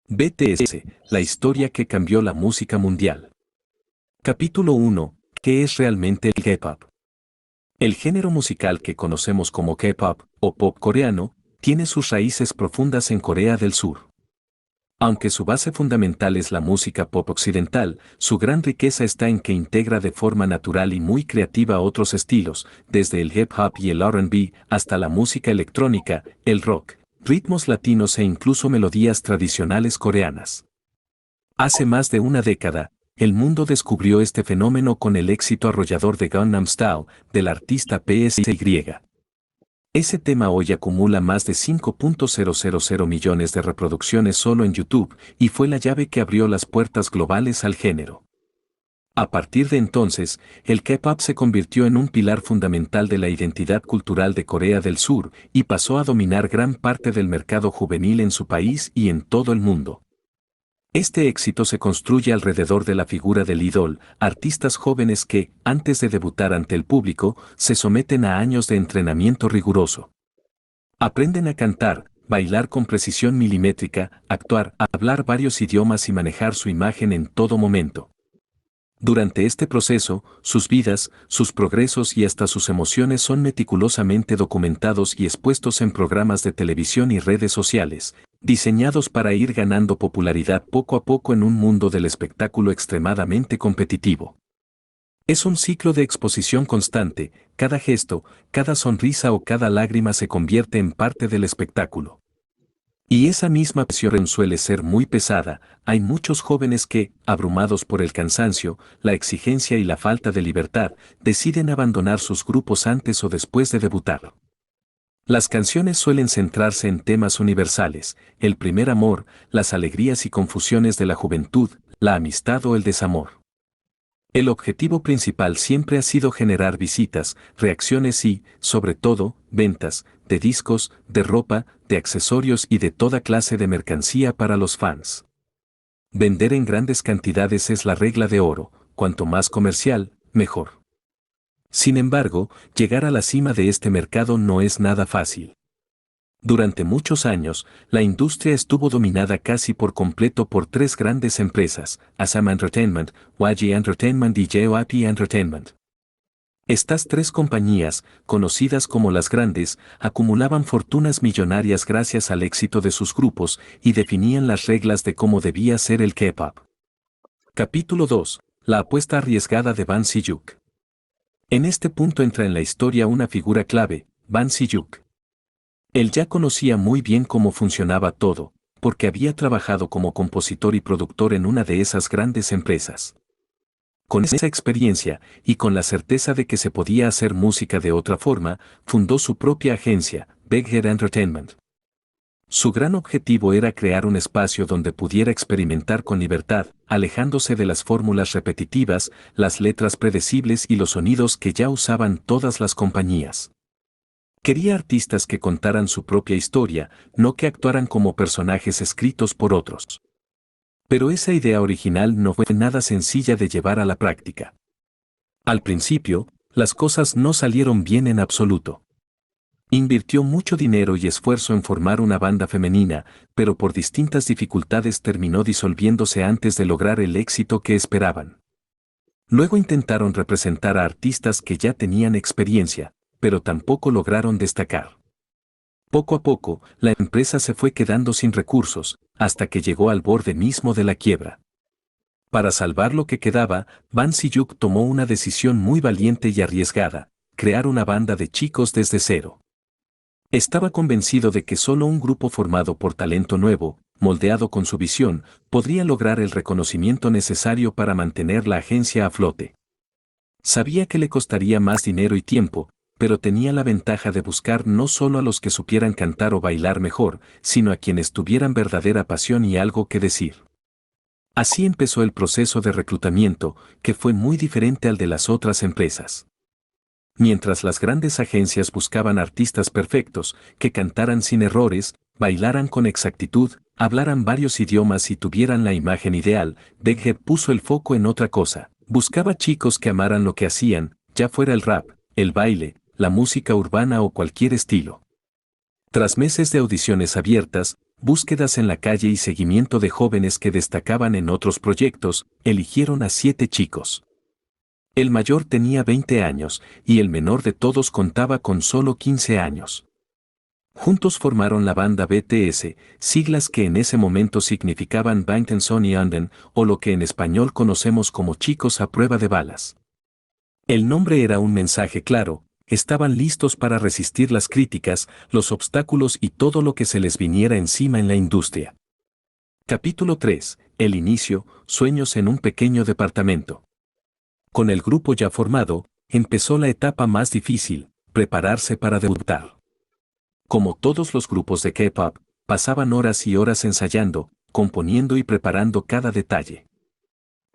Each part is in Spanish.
BTS, la historia que cambió la música mundial. Capítulo 1. ¿Qué es realmente el K-pop? El género musical que conocemos como K-pop, o pop coreano, tiene sus raíces profundas en Corea del Sur. Aunque su base fundamental es la música pop occidental, su gran riqueza está en que integra de forma natural y muy creativa otros estilos, desde el hip hop y el R&B hasta la música electrónica, el rock, ritmos latinos e incluso melodías tradicionales coreanas. Hace más de una década, el mundo descubrió este fenómeno con el éxito arrollador de Gangnam Style del artista PSY. Ese tema hoy acumula más de 5.000 millones de reproducciones solo en YouTube y fue la llave que abrió las puertas globales al género. A partir de entonces, el K-pop se convirtió en un pilar fundamental de la identidad cultural de Corea del Sur y pasó a dominar gran parte del mercado juvenil en su país y en todo el mundo. Este éxito se construye alrededor de la figura del idol, artistas jóvenes que, antes de debutar ante el público, se someten a años de entrenamiento riguroso. Aprenden a cantar, bailar con precisión milimétrica, actuar, hablar varios idiomas y manejar su imagen en todo momento. Durante este proceso, sus vidas, sus progresos y hasta sus emociones son meticulosamente documentados y expuestos en programas de televisión y redes sociales, diseñados para ir ganando popularidad poco a poco en un mundo del espectáculo extremadamente competitivo. Es un ciclo de exposición constante, cada gesto, cada sonrisa o cada lágrima se convierte en parte del espectáculo. Y esa misma presión suele ser muy pesada, hay muchos jóvenes que, abrumados por el cansancio, la exigencia y la falta de libertad, deciden abandonar sus grupos antes o después de debutar. Las canciones suelen centrarse en temas universales, el primer amor, las alegrías y confusiones de la juventud, la amistad o el desamor. El objetivo principal siempre ha sido generar visitas, reacciones y, sobre todo, ventas, de discos, de ropa, de accesorios y de toda clase de mercancía para los fans. Vender en grandes cantidades es la regla de oro, cuanto más comercial, mejor. Sin embargo, llegar a la cima de este mercado no es nada fácil. Durante muchos años, la industria estuvo dominada casi por completo por tres grandes empresas, Asam Entertainment, YG Entertainment y JYP Entertainment. Estas tres compañías, conocidas como las grandes, acumulaban fortunas millonarias gracias al éxito de sus grupos y definían las reglas de cómo debía ser el K-pop. Capítulo 2. La apuesta arriesgada de Ban Si-hyuk. En este punto entra en la historia una figura clave, Ban Si-hyuk. Él ya conocía muy bien cómo funcionaba todo, porque había trabajado como compositor y productor en una de esas grandes empresas. Con esa experiencia, y con la certeza de que se podía hacer música de otra forma, fundó su propia agencia, Big Hit Entertainment. Su gran objetivo era crear un espacio donde pudiera experimentar con libertad, alejándose de las fórmulas repetitivas, las letras predecibles y los sonidos que ya usaban todas las compañías. Quería artistas que contaran su propia historia, no que actuaran como personajes escritos por otros. Pero esa idea original no fue nada sencilla de llevar a la práctica. Al principio, las cosas no salieron bien en absoluto. Invirtió mucho dinero y esfuerzo en formar una banda femenina, pero por distintas dificultades terminó disolviéndose antes de lograr el éxito que esperaban. Luego intentaron representar a artistas que ya tenían experiencia, pero tampoco lograron destacar. Poco a poco, la empresa se fue quedando sin recursos, hasta que llegó al borde mismo de la quiebra. Para salvar lo que quedaba, Ban Si-hyuk tomó una decisión muy valiente y arriesgada, crear una banda de chicos desde cero. Estaba convencido de que solo un grupo formado por talento nuevo, moldeado con su visión, podría lograr el reconocimiento necesario para mantener la agencia a flote. Sabía que le costaría más dinero y tiempo, pero tenía la ventaja de buscar no solo a los que supieran cantar o bailar mejor, sino a quienes tuvieran verdadera pasión y algo que decir. Así empezó el proceso de reclutamiento, que fue muy diferente al de las otras empresas. Mientras las grandes agencias buscaban artistas perfectos, que cantaran sin errores, bailaran con exactitud, hablaran varios idiomas y tuvieran la imagen ideal, Big Hit puso el foco en otra cosa. Buscaba chicos que amaran lo que hacían, ya fuera el rap, el baile, la música urbana o cualquier estilo. Tras meses de audiciones abiertas, búsquedas en la calle y seguimiento de jóvenes que destacaban en otros proyectos, eligieron a 7 chicos. El mayor tenía 20 años y el menor de todos contaba con solo 15 años. Juntos formaron la banda BTS, siglas que en ese momento significaban Bangtan Sonyeondan, o lo que en español conocemos como chicos a prueba de balas. El nombre era un mensaje claro: estaban listos para resistir las críticas, los obstáculos y todo lo que se les viniera encima en la industria. Capítulo 3. El inicio, sueños en un pequeño departamento. Con el grupo ya formado, empezó la etapa más difícil: prepararse para debutar. Como todos los grupos de K-pop, pasaban horas y horas ensayando, componiendo y preparando cada detalle.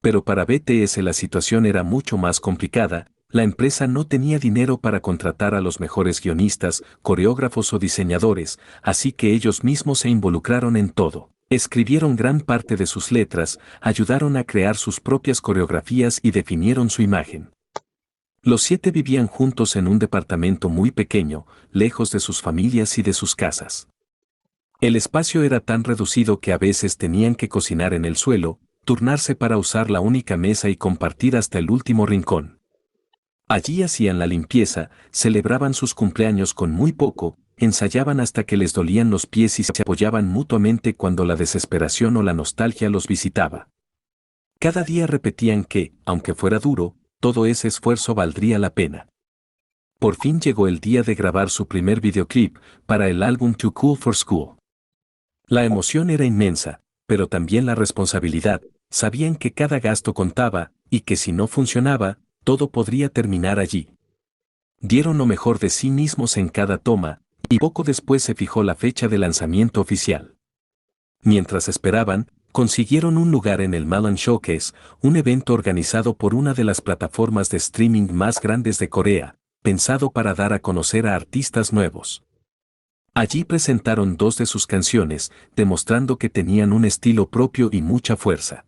Pero para BTS la situación era mucho más complicada. La empresa no tenía dinero para contratar a los mejores guionistas, coreógrafos o diseñadores, así que ellos mismos se involucraron en todo. Escribieron gran parte de sus letras, ayudaron a crear sus propias coreografías y definieron su imagen. Los 7 vivían juntos en un departamento muy pequeño, lejos de sus familias y de sus casas. El espacio era tan reducido que a veces tenían que cocinar en el suelo, turnarse para usar la única mesa y compartir hasta el último rincón. Allí hacían la limpieza, celebraban sus cumpleaños con muy poco, ensayaban hasta que les dolían los pies y se apoyaban mutuamente cuando la desesperación o la nostalgia los visitaba. Cada día repetían que, aunque fuera duro, todo ese esfuerzo valdría la pena. Por fin llegó el día de grabar su primer videoclip para el álbum Too Cool for School. La emoción era inmensa, pero también la responsabilidad. Sabían que cada gasto contaba, y que si no funcionaba, todo podría terminar allí. Dieron lo mejor de sí mismos en cada toma, y poco después se fijó la fecha de lanzamiento oficial. Mientras esperaban, consiguieron un lugar en el Malon Showcase, un evento organizado por una de las plataformas de streaming más grandes de Corea, pensado para dar a conocer a artistas nuevos. Allí presentaron 2 de sus canciones, demostrando que tenían un estilo propio y mucha fuerza.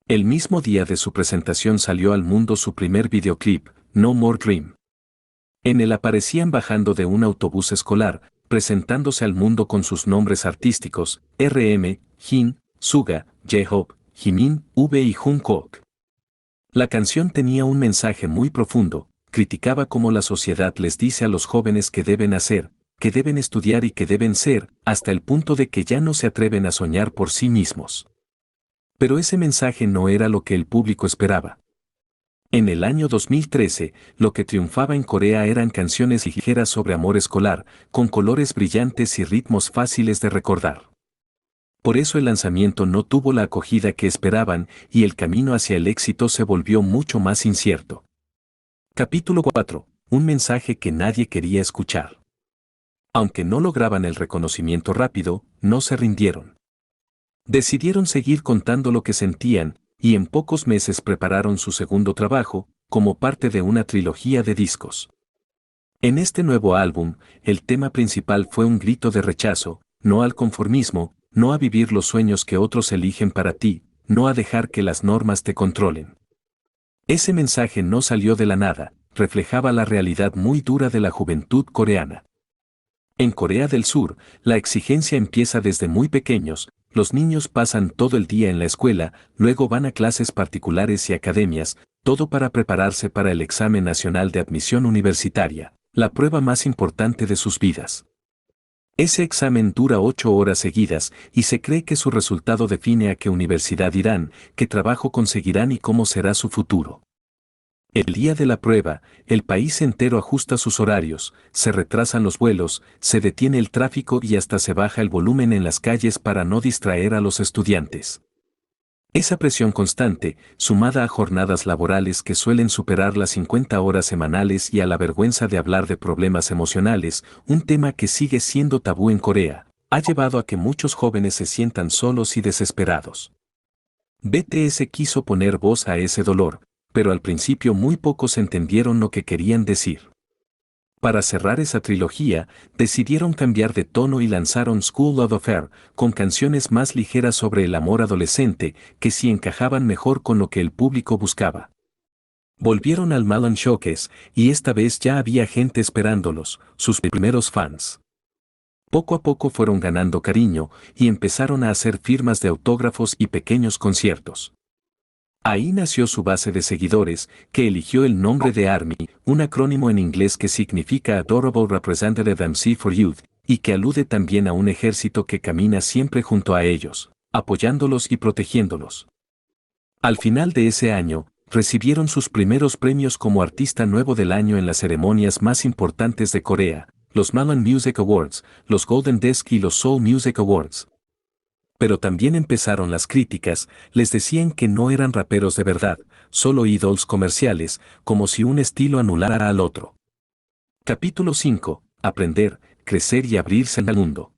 El mismo día de su presentación salió al mundo su primer videoclip, No More Dream. En él aparecían bajando de un autobús escolar, presentándose al mundo con sus nombres artísticos: RM, Jin, Suga, J-Hope, Jimin, V y Jungkook. La canción tenía un mensaje muy profundo: criticaba cómo la sociedad les dice a los jóvenes que deben hacer, que deben estudiar y que deben ser, hasta el punto de que ya no se atreven a soñar por sí mismos. Pero ese mensaje no era lo que el público esperaba. En el año 2013, lo que triunfaba en Corea eran canciones ligeras sobre amor escolar, con colores brillantes y ritmos fáciles de recordar. Por eso el lanzamiento no tuvo la acogida que esperaban y el camino hacia el éxito se volvió mucho más incierto. Capítulo 4. Un mensaje que nadie quería escuchar. Aunque no lograban el reconocimiento rápido, no se rindieron. Decidieron seguir contando lo que sentían, y en pocos meses prepararon su segundo trabajo, como parte de una trilogía de discos. En este nuevo álbum, el tema principal fue un grito de rechazo: no al conformismo, no a vivir los sueños que otros eligen para ti, no a dejar que las normas te controlen. Ese mensaje no salió de la nada, reflejaba la realidad muy dura de la juventud coreana. En Corea del Sur, la exigencia empieza desde muy pequeños. Los niños pasan todo el día en la escuela, luego van a clases particulares y academias, todo para prepararse para el examen nacional de admisión universitaria, la prueba más importante de sus vidas. Ese examen dura 8 horas seguidas y se cree que su resultado define a qué universidad irán, qué trabajo conseguirán y cómo será su futuro. El día de la prueba, el país entero ajusta sus horarios, se retrasan los vuelos, se detiene el tráfico y hasta se baja el volumen en las calles para no distraer a los estudiantes. Esa presión constante, sumada a jornadas laborales que suelen superar las 50 horas semanales y a la vergüenza de hablar de problemas emocionales, un tema que sigue siendo tabú en Corea, ha llevado a que muchos jóvenes se sientan solos y desesperados. BTS quiso poner voz a ese dolor, pero al principio muy pocos entendieron lo que querían decir. Para cerrar esa trilogía, decidieron cambiar de tono y lanzaron School Love Affair, con canciones más ligeras sobre el amor adolescente, que sí encajaban mejor con lo que el público buscaba. Volvieron al Malon Showcase, y esta vez ya había gente esperándolos, sus primeros fans. Poco a poco fueron ganando cariño y empezaron a hacer firmas de autógrafos y pequeños conciertos. Ahí nació su base de seguidores, que eligió el nombre de ARMY, un acrónimo en inglés que significa Adorable Representative MC for Youth, y que alude también a un ejército que camina siempre junto a ellos, apoyándolos y protegiéndolos. Al final de ese año, recibieron sus primeros premios como Artista Nuevo del Año en las ceremonias más importantes de Corea, los Malon Music Awards, los Golden Disc y los Seoul Music Awards. Pero también empezaron las críticas, les decían que no eran raperos de verdad, solo idols comerciales, como si un estilo anulara al otro. Capítulo 5. Aprender, crecer y abrirse al mundo.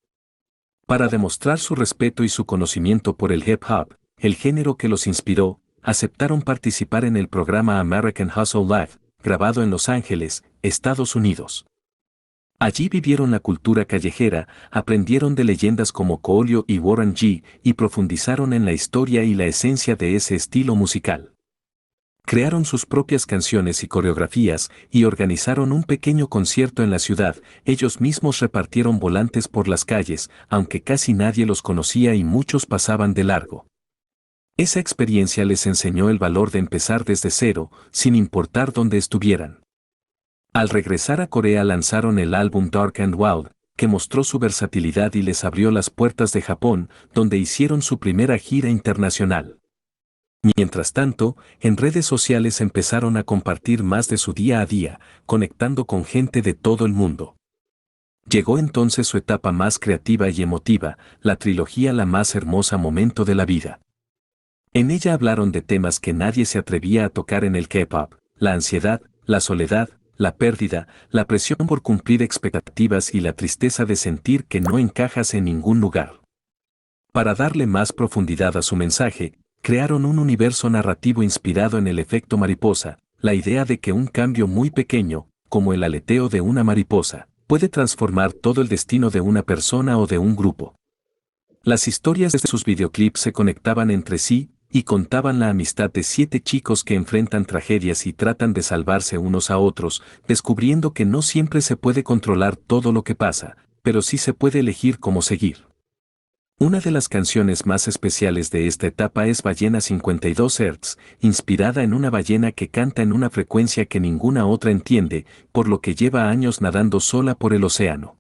Para demostrar su respeto y su conocimiento por el hip hop, el género que los inspiró, aceptaron participar en el programa American Hustle Live, grabado en Los Ángeles, Estados Unidos. Allí vivieron la cultura callejera, aprendieron de leyendas como Coolio y Warren G, y profundizaron en la historia y la esencia de ese estilo musical. Crearon sus propias canciones y coreografías, y organizaron un pequeño concierto en la ciudad. Ellos mismos repartieron volantes por las calles, aunque casi nadie los conocía y muchos pasaban de largo. Esa experiencia les enseñó el valor de empezar desde cero, sin importar dónde estuvieran. Al regresar a Corea lanzaron el álbum Dark and Wild, que mostró su versatilidad y les abrió las puertas de Japón, donde hicieron su primera gira internacional. Mientras tanto, en redes sociales empezaron a compartir más de su día a día, conectando con gente de todo el mundo. Llegó entonces su etapa más creativa y emotiva, la trilogía La más hermosa momento de la vida. En ella hablaron de temas que nadie se atrevía a tocar en el K-pop: la ansiedad, la soledad, la pérdida, la presión por cumplir expectativas y la tristeza de sentir que no encajas en ningún lugar. Para darle más profundidad a su mensaje, crearon un universo narrativo inspirado en el efecto mariposa, la idea de que un cambio muy pequeño, como el aleteo de una mariposa, puede transformar todo el destino de una persona o de un grupo. Las historias de sus videoclips se conectaban entre sí, y contaban la amistad de 7 chicos que enfrentan tragedias y tratan de salvarse unos a otros, descubriendo que no siempre se puede controlar todo lo que pasa, pero sí se puede elegir cómo seguir. Una de las canciones más especiales de esta etapa es Ballena 52 Hz, inspirada en una ballena que canta en una frecuencia que ninguna otra entiende, por lo que lleva años nadando sola por el océano.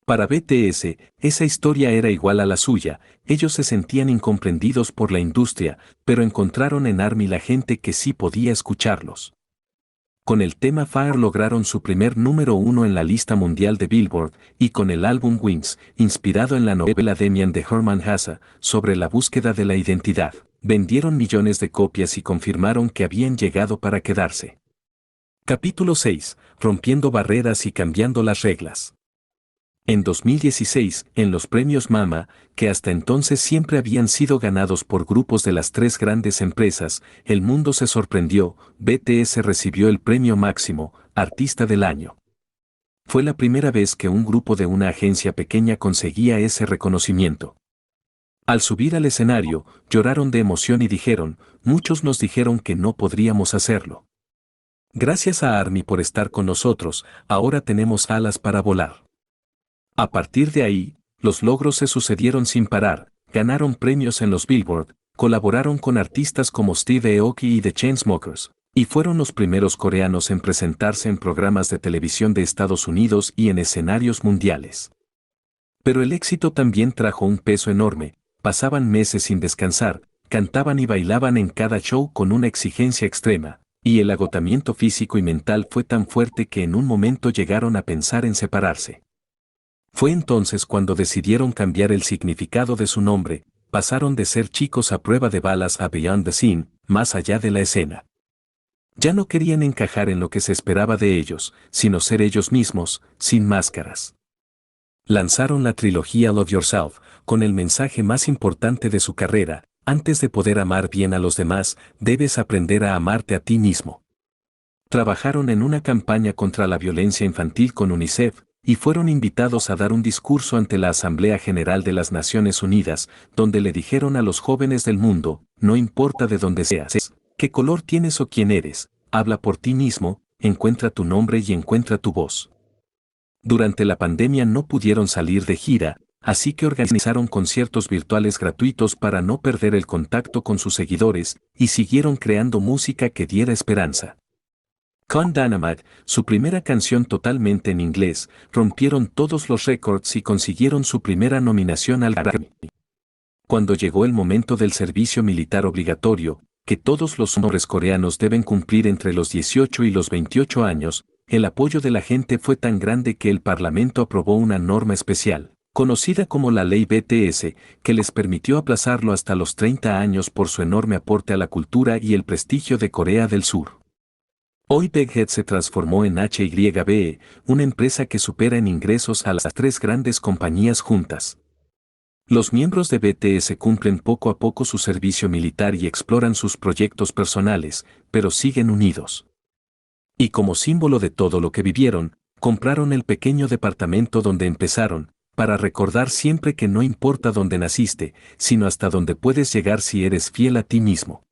Para BTS, esa historia era igual a la suya. Ellos se sentían incomprendidos por la industria, pero encontraron en ARMY la gente que sí podía escucharlos. Con el tema Fire lograron su primer número 1 en la lista mundial de Billboard, y con el álbum Wings, inspirado en la novela Demian de Hermann Hesse, sobre la búsqueda de la identidad, vendieron millones de copias y confirmaron que habían llegado para quedarse. Capítulo 6. Rompiendo barreras y cambiando las reglas. En 2016, en los premios MAMA, que hasta entonces siempre habían sido ganados por grupos de las 3 grandes empresas, el mundo se sorprendió. BTS recibió el premio máximo, Artista del Año. Fue la primera vez que un grupo de una agencia pequeña conseguía ese reconocimiento. Al subir al escenario, lloraron de emoción y dijeron: muchos nos dijeron que no podríamos hacerlo. Gracias a ARMY por estar con nosotros, ahora tenemos alas para volar. A partir de ahí, los logros se sucedieron sin parar, ganaron premios en los Billboard, colaboraron con artistas como Steve Aoki y The Chainsmokers, y fueron los primeros coreanos en presentarse en programas de televisión de Estados Unidos y en escenarios mundiales. Pero el éxito también trajo un peso enorme, pasaban meses sin descansar, cantaban y bailaban en cada show con una exigencia extrema, y el agotamiento físico y mental fue tan fuerte que en un momento llegaron a pensar en separarse. Fue entonces cuando decidieron cambiar el significado de su nombre, pasaron de ser chicos a prueba de balas a Beyond the Scene, más allá de la escena. Ya no querían encajar en lo que se esperaba de ellos, sino ser ellos mismos, sin máscaras. Lanzaron la trilogía Love Yourself, con el mensaje más importante de su carrera: antes de poder amar bien a los demás, debes aprender a amarte a ti mismo. Trabajaron en una campaña contra la violencia infantil con UNICEF, y fueron invitados a dar un discurso ante la Asamblea General de las Naciones Unidas, donde le dijeron a los jóvenes del mundo: no importa de dónde seas, qué color tienes o quién eres, habla por ti mismo, encuentra tu nombre y encuentra tu voz. Durante la pandemia no pudieron salir de gira, así que organizaron conciertos virtuales gratuitos para no perder el contacto con sus seguidores, y siguieron creando música que diera esperanza. Con Dynamite, su primera canción totalmente en inglés, rompieron todos los récords y consiguieron su primera nominación al Grammy. Cuando llegó el momento del servicio militar obligatorio, que todos los hombres coreanos deben cumplir entre los 18 y los 28 años, el apoyo de la gente fue tan grande que el Parlamento aprobó una norma especial, conocida como la Ley BTS, que les permitió aplazarlo hasta los 30 años por su enorme aporte a la cultura y el prestigio de Corea del Sur. Hoy Big Hit se transformó en HYBE, una empresa que supera en ingresos a las tres grandes compañías juntas. Los miembros de BTS cumplen poco a poco su servicio militar y exploran sus proyectos personales, pero siguen unidos. Y como símbolo de todo lo que vivieron, compraron el pequeño departamento donde empezaron, para recordar siempre que no importa dónde naciste, sino hasta dónde puedes llegar si eres fiel a ti mismo.